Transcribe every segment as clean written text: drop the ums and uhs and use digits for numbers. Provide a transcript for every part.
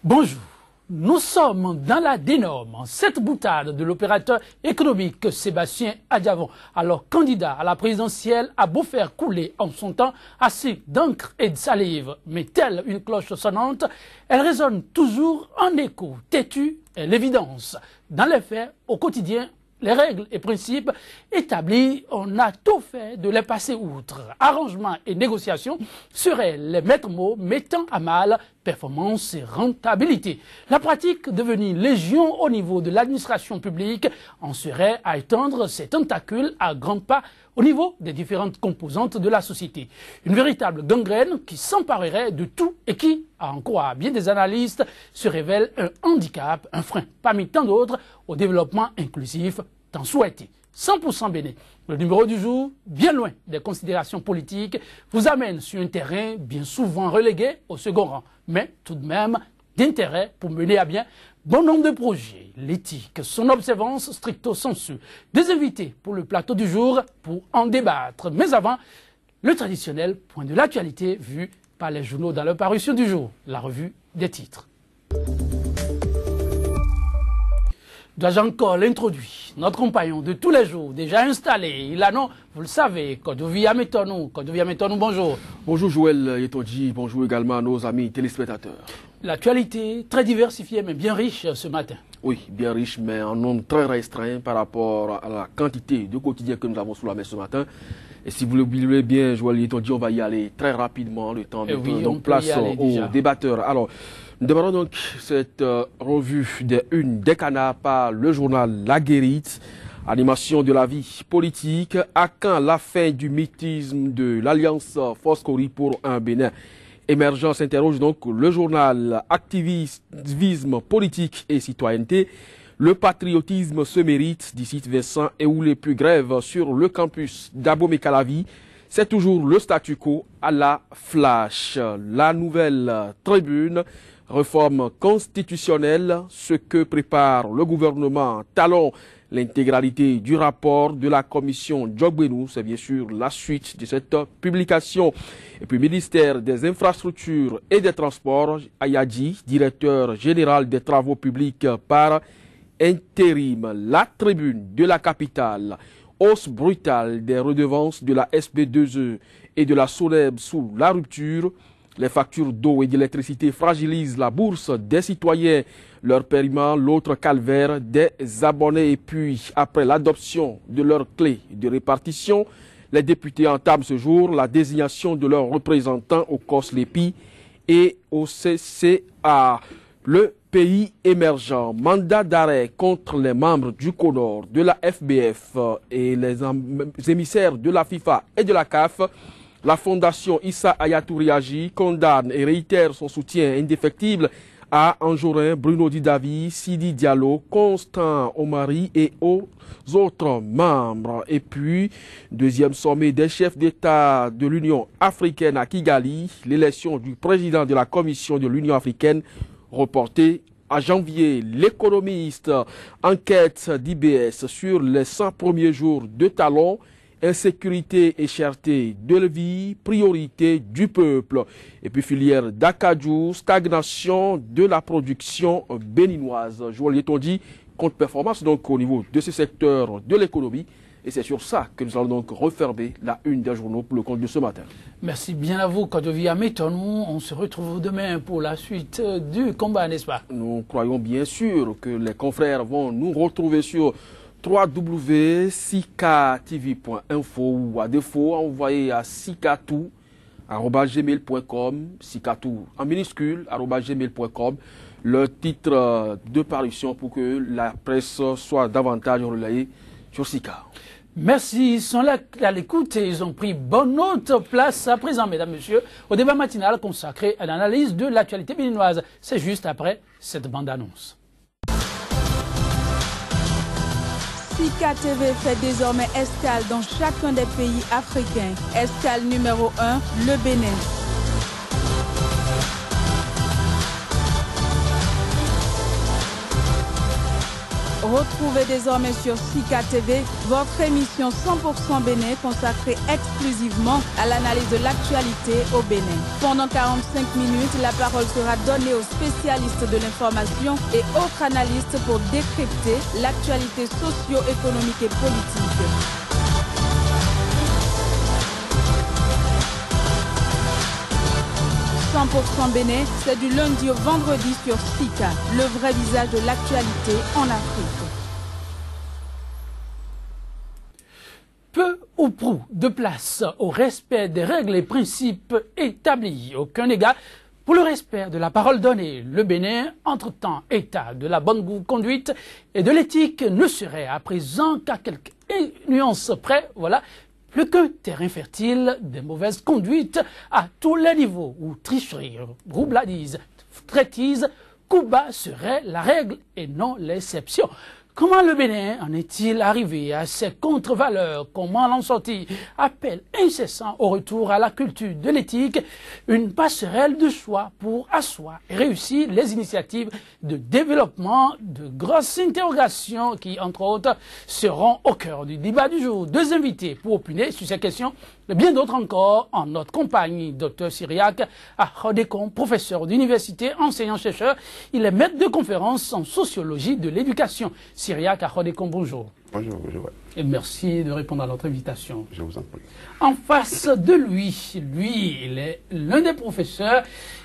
Bonjour, nous sommes dans la dénorme. Cette boutade de l'opérateur économique Sébastien Adjavon, alors candidat à la présidentielle, a beau faire couler en son temps assez d'encre et de salive, mais telle une cloche sonnante, elle résonne toujours en écho, têtue est l'évidence. Dans les faits, au quotidien, les règles et principes établis, on a tout fait de les passer outre. Arrangements et négociations seraient les maîtres mots mettant à mal performance et rentabilité. La pratique devenue légion au niveau de l'administration publique en serait à étendre ses tentacules à grands pas au niveau des différentes composantes de la société. Une véritable gangrène qui s'emparerait de tout et qui, à en croire bien des analystes, se révèle un handicap, un frein, parmi tant d'autres, au développement inclusif tant souhaité. 100% Bénin. Le numéro du jour, bien loin des considérations politiques, vous amène sur un terrain bien souvent relégué au second rang, mais tout de même d'intérêt pour mener à bien bon nombre de projets. L'éthique, son observance stricto sensu. Des invités pour le plateau du jour pour en débattre. Mais avant, le traditionnel point de l'actualité vu par les journaux dans leur parution du jour, la revue des titres. Dois-je encore l'introduire? Notre compagnon de tous les jours, déjà installé, il a non, vous le savez, Kodovi Ametonou. Kodovi Ametonou, bonjour. Bonjour Joël Yetoji, bonjour également à nos amis téléspectateurs. L'actualité très diversifiée mais bien riche ce matin. Oui, bien riche mais en nombre très restreint par rapport à la quantité de quotidiens que nous avons sous la main ce matin. Et si vous le voulez bien, Joël Yetoji, on va y aller très rapidement, le temps de donc place aux débatteurs. Alors, nous démarrons donc cette revue des unes des canards par le journal La Guérite. Animation de la vie politique. À quand la fin du mythisme de l'Alliance Foscori pour un Bénin émergent s'interroge donc le journal Activisme politique et citoyenneté. Le patriotisme se mérite, dit Vincent, et où les plus grèves sur le campus d'Abomey-Calavi. C'est toujours le statu quo à la flash. La nouvelle tribune. Réforme constitutionnelle, ce que prépare le gouvernement. Talon l'intégralité du rapport de la commission Djogbenou, c'est bien sûr la suite de cette publication. Et puis ministère des Infrastructures et des Transports, Ayadi, directeur général des Travaux publics par intérim. La tribune de la capitale, hausse brutale des redevances de la SB2E et de la SONEB sous la rupture. Les factures d'eau et d'électricité fragilisent la bourse des citoyens, leur paiement, l'autre calvaire des abonnés. Et puis, après l'adoption de leurs clés de répartition, les députés entament ce jour la désignation de leurs représentants au COSLEPI et au CCA. Le pays émergent, mandat d'arrêt contre les membres du CONOR, de la FBF et les émissaires de la FIFA et de la CAF. La fondation Issa Hayatou réagit, condamne et réitère son soutien indéfectible à Anjorin, Bruno Didavi, Sidi Diallo, Constant Omari et aux autres membres. Et puis, deuxième sommet des chefs d'État de l'Union africaine à Kigali, l'élection du président de la Commission de l'Union africaine reportée à janvier. L'économiste enquête d'IBS sur les 100 premiers jours de Talon. Insécurité et cherté de la vie, priorité du peuple. Et puis filière d'acajou, stagnation de la production béninoise. Joël Yetoji, compte performance donc au niveau de ce secteur de l'économie. Et c'est sur ça que nous allons donc refermer la une des journaux pour le compte de ce matin. Merci bien à vous, Kodovi Ametonou. On se retrouve demain pour la suite du combat, n'est-ce pas? Nous croyons bien sûr que les confrères vont nous retrouver sur www.sikatv.info ou à défaut envoyez à sikatou@gmail.com, sikatou en minuscule @gmail.com, le titre de parution pour que la presse soit davantage relayée sur Sika. Merci, ils sont là à l'écoute et ils ont pris bonne note. Place à présent, mesdames, messieurs, au débat matinal consacré à l'analyse de l'actualité béninoise. C'est juste après cette bande-annonce. Sika TV fait désormais escale dans chacun des pays africains. Escale numéro 1, le Bénin. Retrouvez désormais sur Sika TV votre émission 100% Bénin consacrée exclusivement à l'analyse de l'actualité au Bénin. Pendant 45 minutes, la parole sera donnée aux spécialistes de l'information et autres analystes pour décrypter l'actualité socio-économique et politique. « 100% Bénin, c'est du lundi au vendredi sur Sika, le vrai visage de l'actualité en Afrique. Peu ou prou de place au respect des règles et principes établis. Aucun égard pour le respect de la parole donnée. Le Bénin, entre-temps état de la bonne conduite et de l'éthique, ne serait à présent qu'à quelques nuances près, voilà, plus qu'un terrain fertile des mauvaises conduites à tous les niveaux, où tricherie, roubladise, traîtrise, coup bas serait la règle et non l'exception. Comment le Bénin en est-il arrivé à ces contre-valeurs? Comment l'en sortir? Appel incessant au retour à la culture de l'éthique, une passerelle de choix pour asseoir et réussir les initiatives de développement, de grosses interrogations qui, entre autres, seront au cœur du débat du jour. Deux invités pour opiner sur ces questions, et bien d'autres encore en notre compagnie. Dr Syriac Achodekon, professeur d'université, enseignant-chercheur. Il est maître de conférences en sociologie de l'éducation. Syriac Achodekon, bonjour. Bonjour, bonjour. Et merci de répondre à notre invitation. Je vous en prie. En face de lui, il est l'un des professeurs,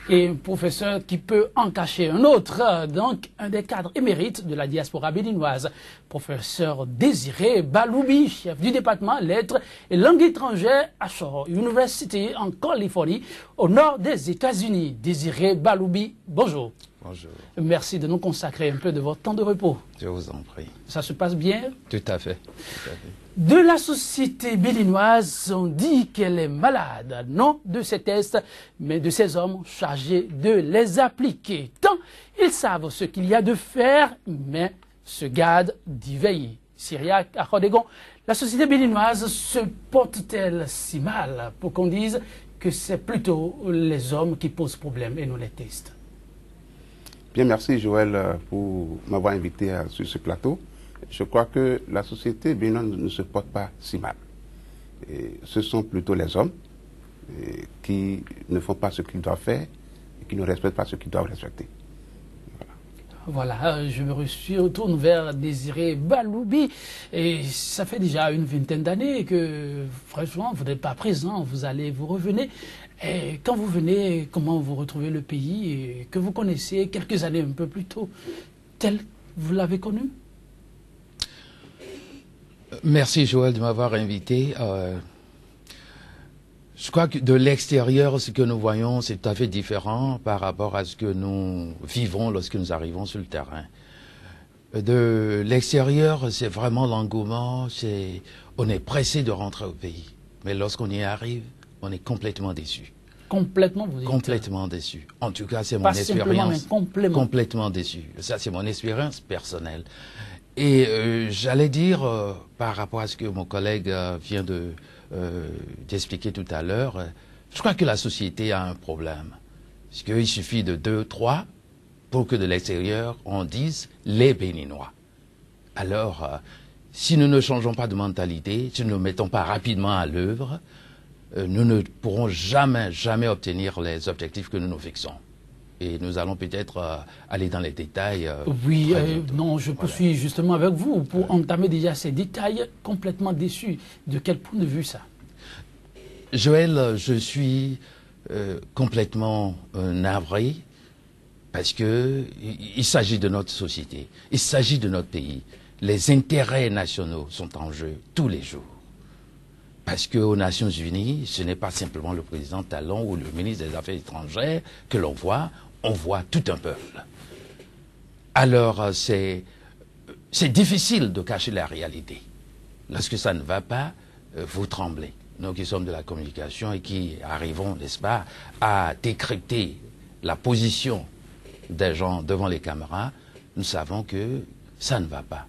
et un professeur qui peut en cacher un autre, donc un des cadres émérites de la diaspora béninoise, professeur Désiré Baloubi, chef du département lettres et langues étrangères à Shore University en Californie, au nord des États-Unis. Désiré Baloubi, bonjour. Bonjour. Merci de nous consacrer un peu de votre temps de repos. Je vous en prie. Ça se passe bien? Tout à fait. Tout à fait. De la société béninoise, on dit qu'elle est malade, non de ces tests, mais de ces hommes chargés de les appliquer. Tant ils savent ce qu'il y a de faire, mais se gardent d'y veiller. Syriac Achodekon, la société béninoise se porte-t-elle si mal pour qu'on dise que c'est plutôt les hommes qui posent problème et non les tests? Bien, merci Joël pour m'avoir invité sur ce plateau. Je crois que la société béninoise ne se porte pas si mal. Et ce sont plutôt les hommes qui ne font pas ce qu'ils doivent faire et qui ne respectent pas ce qu'ils doivent respecter. Voilà, je me retourne vers Désiré Baloubi. Et ça fait déjà une vingtaine d'années que, franchement, vous n'êtes pas présent, vous revenez. Et quand vous venez, comment vous retrouvez le pays que vous connaissez quelques années un peu plus tôt, tel vous l'avez connu? Merci Joël de m'avoir invité. Je crois que de l'extérieur, ce que nous voyons, c'est tout à fait différent par rapport à ce que nous vivons lorsque nous arrivons sur le terrain. De l'extérieur, c'est vraiment l'engouement, on est pressé de rentrer au pays. Mais lorsqu'on y arrive, on est complètement déçu. Complètement, vous dites? Complètement déçu. En tout cas, c'est mon expérience. Complètement déçu. Ça, c'est mon expérience personnelle. Et j'allais dire, par rapport à ce que mon collègue vient d'expliquer tout à l'heure, je crois que la société a un problème. Parce qu'il suffit de 2, 3 pour que de l'extérieur, on dise les Béninois. Alors, si nous ne changeons pas de mentalité, si nous ne nous mettons pas rapidement à l'œuvre, nous ne pourrons jamais, jamais obtenir les objectifs que nous nous fixons. Et nous allons peut-être aller dans les détails. Oui, non, je poursuis justement avec vous pour entamer déjà ces détails complètement déçus. De quel point de vue ça? Joël, je suis complètement navré parce que il s'agit de notre société, il s'agit de notre pays. Les intérêts nationaux sont en jeu tous les jours. Parce qu'aux Nations Unies, ce n'est pas simplement le président Talon ou le ministre des Affaires étrangères que l'on voit, on voit tout un peuple. Alors, c'est difficile de cacher la réalité. Lorsque ça ne va pas, vous tremblez. Nous qui sommes de la communication et qui arrivons, n'est-ce pas, à décrypter la position des gens devant les caméras, nous savons que ça ne va pas.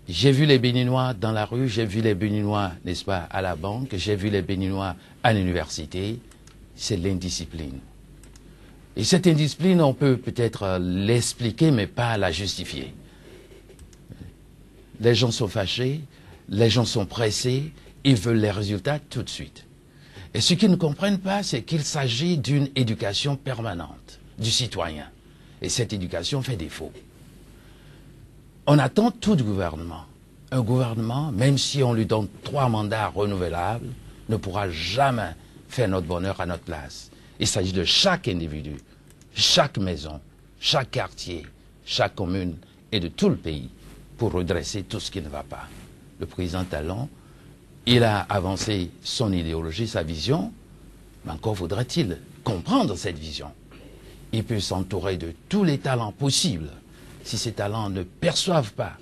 J'ai vu les Béninois dans la rue, j'ai vu les Béninois, n'est-ce pas, à la banque, j'ai vu les Béninois à l'université. C'est l'indiscipline. Et cette indiscipline, on peut peut-être l'expliquer, mais pas la justifier. Les gens sont fâchés, les gens sont pressés, ils veulent les résultats tout de suite. Et ce qu'ils ne comprennent pas, c'est qu'il s'agit d'une éducation permanente du citoyen. Et cette éducation fait défaut. On attend tout du gouvernement. Un gouvernement, même si on lui donne 3 mandats renouvelables, ne pourra jamais faire notre bonheur à notre place. Il s'agit de chaque individu, chaque maison, chaque quartier, chaque commune et de tout le pays pour redresser tout ce qui ne va pas. Le président Talon, il a avancé son idéologie, sa vision, mais encore faudrait-il comprendre cette vision. Il peut s'entourer de tous les talents possibles. Si ces talents ne perçoivent pas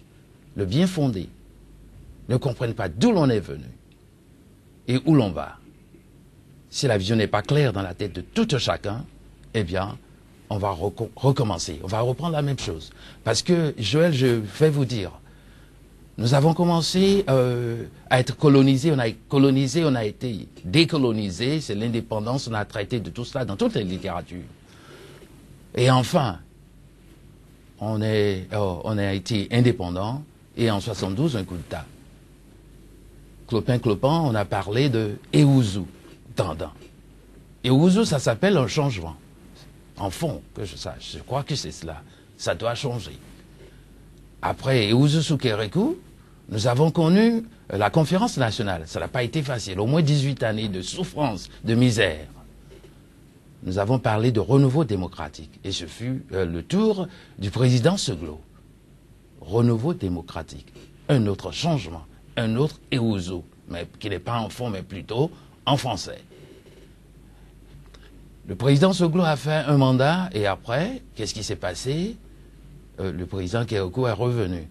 le bien fondé, ne comprennent pas d'où l'on est venu et où l'on va, si la vision n'est pas claire dans la tête de tout chacun, eh bien, on va recommencer, on va reprendre la même chose. Parce que, Joël, je vais vous dire, nous avons commencé à être colonisés, on a été décolonisés, c'est l'indépendance, on a traité de tout cela dans toutes les littératures. Et enfin, on a été indépendant, et en 72, un coup d'État. Clopin-Clopin, on a parlé de Eouzou, Dandan. Eouzou, ça s'appelle un changement. En fond, que je sache, je crois que c'est cela. Ça doit changer. Après Eouzou Soukerekou, nous avons connu la conférence nationale. Ça n'a pas été facile. Au moins 18 années de souffrance, de misère. Nous avons parlé de renouveau démocratique. Et ce fut le tour du président Seglo. Renouveau démocratique. Un autre changement. Un autre Eouzou. Mais qui n'est pas en fond, mais plutôt en français. Le président Seglo a fait un mandat et après, qu'est-ce qui s'est passé? Le président Kerekou est revenu,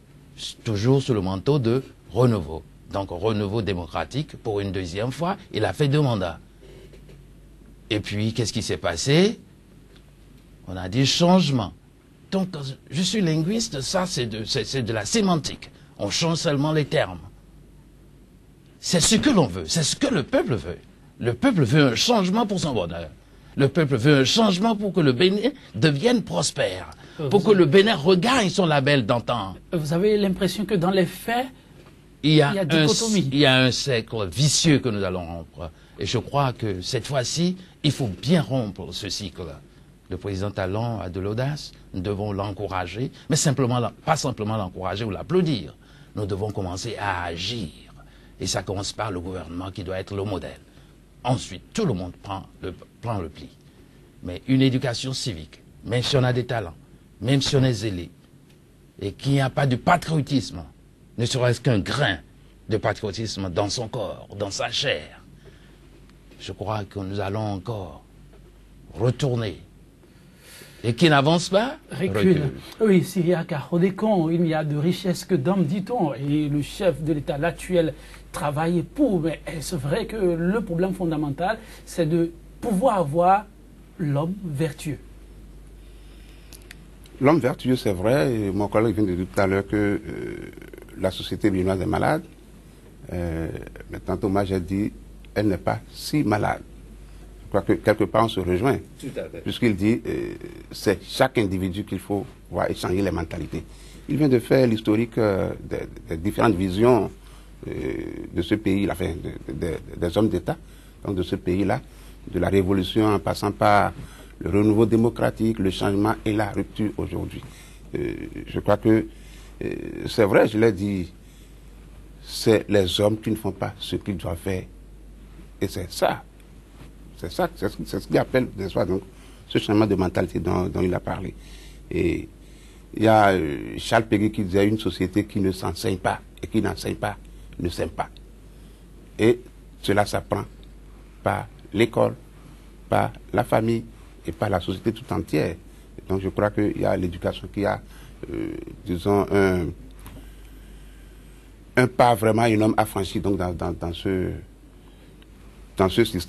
toujours sous le manteau de renouveau. Donc renouveau démocratique pour une deuxième fois, il a fait 2 mandats. Et puis, qu'est-ce qui s'est passé? On a dit changement. Donc, je suis linguiste, ça c'est de la sémantique. On change seulement les termes. C'est ce que l'on veut, c'est ce que le peuple veut. Le peuple veut un changement pour son bonheur. Le peuple veut un changement pour que le Bénin devienne prospère, pour que le Bénin regagne son label d'antan. Vous avez l'impression que dans les faits, il y a dichotomie. Il y a un cercle vicieux que nous allons rompre. Et je crois que cette fois-ci, il faut bien rompre ce cycle. Le président Talon a de l'audace, nous devons l'encourager, mais pas simplement l'encourager ou l'applaudir. Nous devons commencer à agir. Et ça commence par le gouvernement qui doit être le modèle. Ensuite, tout le monde prend le pli. Mais une éducation civique, même si on a des talents, même si on est zélé, et qu'il n'y a pas de patriotisme, ne serait-ce qu'un grain de patriotisme dans son corps, dans sa chair, je crois que nous allons encore retourner. Et qui n'avance pas, recule. Oui, s'il y a qu'à Rodécon, il n'y a de richesse que d'hommes, dit-on. Et le chef de l'État, l'actuel, travaille pour. Mais est-ce vrai que le problème fondamental, c'est de pouvoir avoir l'homme vertueux? L'homme vertueux, c'est vrai. Et mon collègue vient de dire tout à l'heure que la société béninoise est malade. Mais tantôt, moi, j'ai dit, elle n'est pas si malade. Je crois que quelque part on se rejoint, puisqu'il dit c'est chaque individu qu'il faut voir échanger les mentalités. Il vient de faire l'historique des différentes visions de ce pays, enfin, des hommes d'État, donc de ce pays-là, de la révolution en passant par le renouveau démocratique, le changement et la rupture aujourd'hui. Je crois que c'est vrai, je l'ai dit, c'est les hommes qui ne font pas ce qu'ils doivent faire. Et c'est ça. C'est ça, c'est ce qu'il appelle, donc, ce changement de mentalité dont il a parlé. Et il y a Charles Péguy qui disait une société qui ne s'enseigne pas et qui n'enseigne pas ne s'aime pas. Et cela s'apprend par l'école, par la famille et par la société tout entière. Donc je crois qu'il y a l'éducation qui a, disons, un pas vraiment énorme à franchir donc, dans ce système.